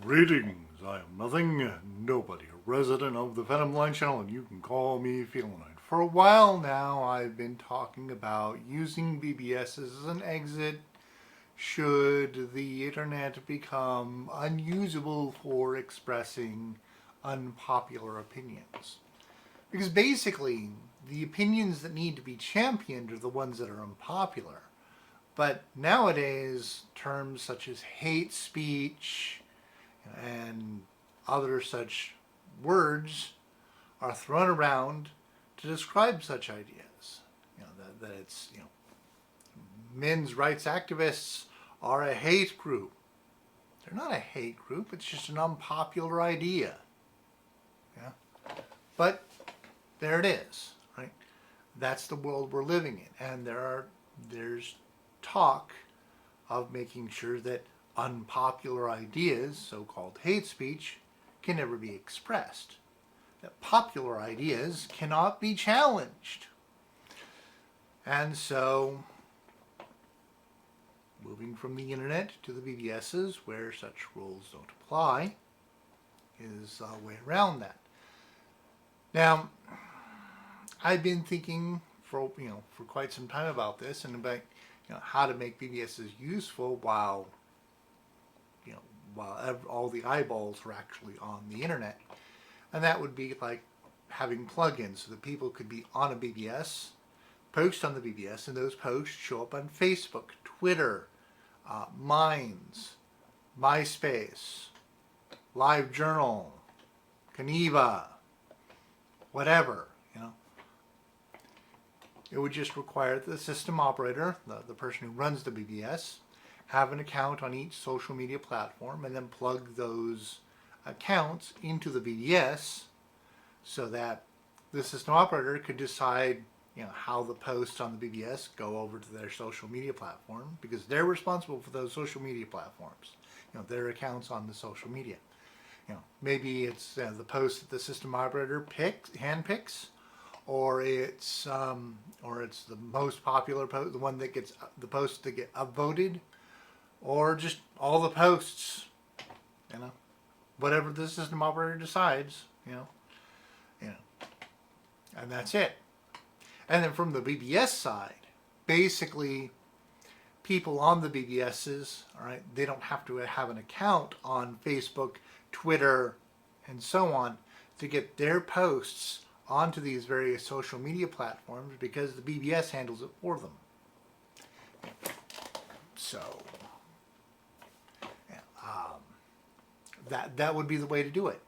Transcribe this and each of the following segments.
Greetings, I am nothing, nobody, a resident of the Felinoid channel, and you can call me Felinoid. For a while now, I've been talking about using BBSes as an exit should the internet become unusable for expressing unpopular opinions. Because basically, the opinions that need to be championed are the ones that are unpopular. But nowadays, terms such as hate speech and other such words are thrown around to describe such ideas. That it's, men's rights activists are a hate group. They're not a hate group, it's just an unpopular idea. Yeah? But there it is, right? That's the world we're living in. And there's talk of making sure that unpopular ideas, so-called hate speech, can never be expressed. That popular ideas cannot be challenged. And so, moving from the internet to the BBSs, where such rules don't apply, is a way around that. Now, I've been thinking for quite some time about this and about how to make BBSs useful while all the eyeballs are actually on the internet. And that would be like having plugins so that people could be on a BBS, post on the BBS, and those posts show up on Facebook, Twitter, Minds, MySpace, LiveJournal, Caneva, whatever, It would just require the system operator, the person who runs the BBS, have an account on each social media platform and then plug those accounts into the BBS so that the system operator could decide how the posts on the BBS go over to their social media platform, because they're responsible for those social media platforms, their accounts on the social media. Maybe it's the post that the system operator handpicks, or it's the most popular post, the one that gets the posts that get upvoted, or just all the posts, whatever the system operator decides, and that's it. And then from the BBS side, basically, people on the BBSs, all right, they don't have to have an account on Facebook, Twitter, and so on to get their posts onto these various social media platforms, because the BBS handles it for them. So that would be the way to do it.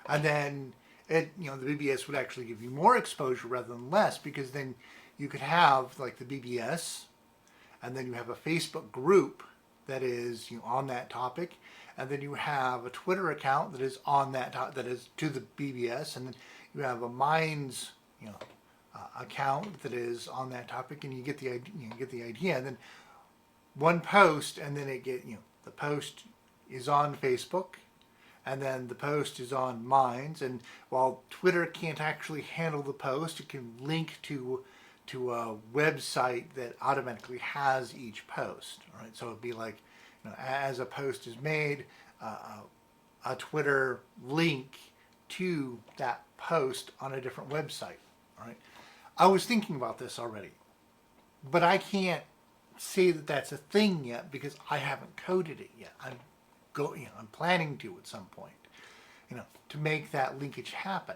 And then the BBS would actually give you more exposure rather than less, because then you could have like the BBS, and then you have a Facebook group that is on that topic, and then you have a Twitter account that is on that that is to the BBS, and then you have a Minds account that is on that topic, and you get the idea. And then one post, and then the post is on Facebook, and then the post is on Minds. And while Twitter can't actually handle the post, it can link to a website that automatically has each post. All right, so it'd be like, as a post is made, a Twitter link to that post on a different website. All right, I was thinking about this already, but I can't say that that's a thing yet because I haven't coded it yet. I'm planning to at some point, to make that linkage happen.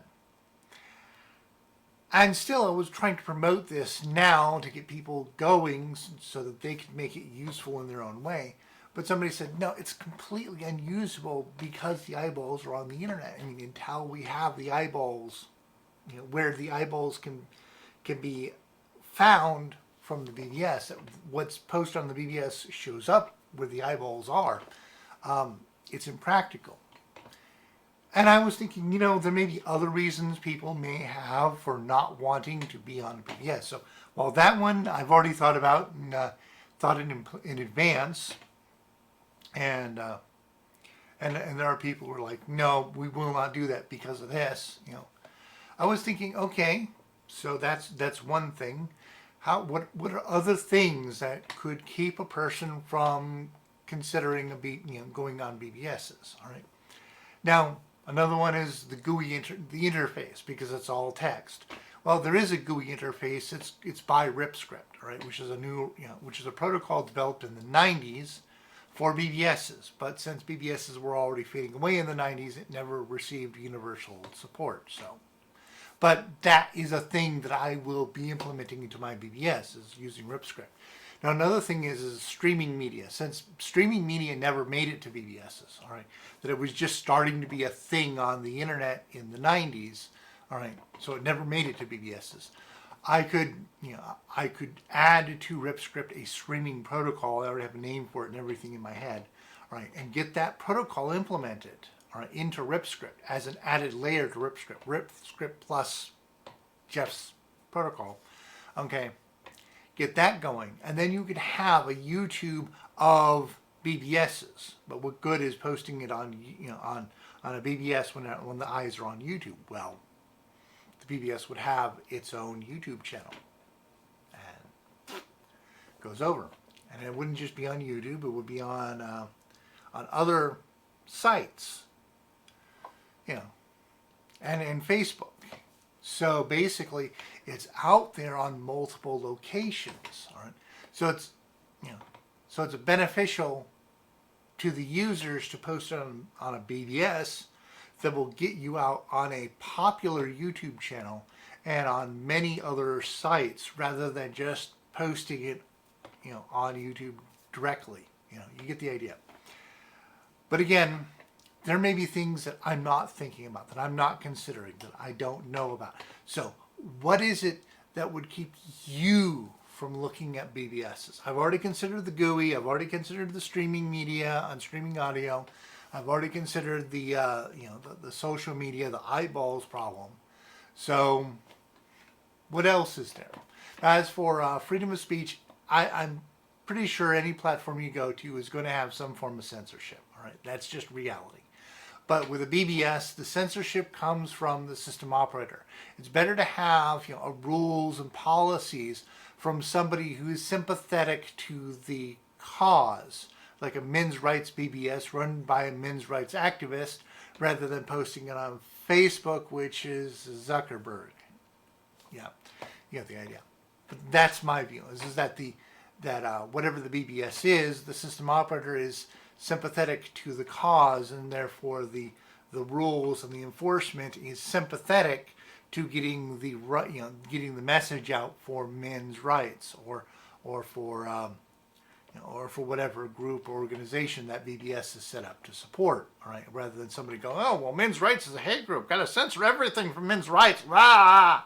And still, I was trying to promote this now to get people going so that they could make it useful in their own way. But somebody said, no, it's completely unusable because the eyeballs are on the internet. I mean, until we have the eyeballs, where the eyeballs can be found from the BBS, what's posted on the BBS shows up where the eyeballs are, it's impractical. And I was thinking, there may be other reasons people may have for not wanting to be on BBS. So, while that one I've already thought about and thought it in advance, and there are people who are like, no, we will not do that because of this. I was thinking, okay, so that's one thing. What are other things that could keep a person from considering going on BBSs? All right. Now, another one is the GUI the interface, because it's all text. Well, there is a GUI interface. It's by RipScript, right, which is which is a protocol developed in the 90s for BBSs. But since BBSs were already fading away in the 90s, it never received universal support. But that is a thing that I will be implementing into my BBS, is using RipScript. Now, another thing is streaming media. Since streaming media never made it to BBSs, all right, that it was just starting to be a thing on the internet in the 90s, all right, so it never made it to BBSs. I could add to RipScript a streaming protocol. I already have a name for it and everything in my head, all right, and get that protocol implemented, all right, into RipScript as an added layer to RipScript. RipScript plus Jeff's protocol, okay. Get that going, and then you could have a YouTube of BBSs. But what good is posting it on on a BBS when the eyes are on YouTube? Well, the BBS would have its own YouTube channel, and it goes over, and it wouldn't just be on YouTube; it would be on other sites, and in Facebook. So basically, it's out there on multiple locations. All right. So it's it's beneficial to the users to post it on a BBS that will get you out on a popular YouTube channel and on many other sites, rather than just posting it on YouTube directly. You get the idea. But again, there may be things that I'm not thinking about, that I'm not considering, that I don't know about. So what is it that would keep you from looking at BBSs? I've already considered the GUI. I've already considered the streaming media and streaming audio. I've already considered the the social media, the eyeballs problem. So what else is there? As for freedom of speech, I'm pretty sure any platform you go to is going to have some form of censorship. All right, that's just reality. But with a BBS, the censorship comes from the system operator. It's better to have rules and policies from somebody who is sympathetic to the cause, like a men's rights BBS run by a men's rights activist, rather than posting it on Facebook, which is Zuckerberg. Yeah, you get the idea. But that's my view. Is that whatever the BBS is, the system operator is sympathetic to the cause, and therefore the rules and the enforcement is sympathetic to getting the getting the message out for men's rights, or for or for whatever group or organization that BBS is set up to support. All right, rather than somebody going, oh well, men's rights is a hate group, got to censor everything from men's rights. Rah!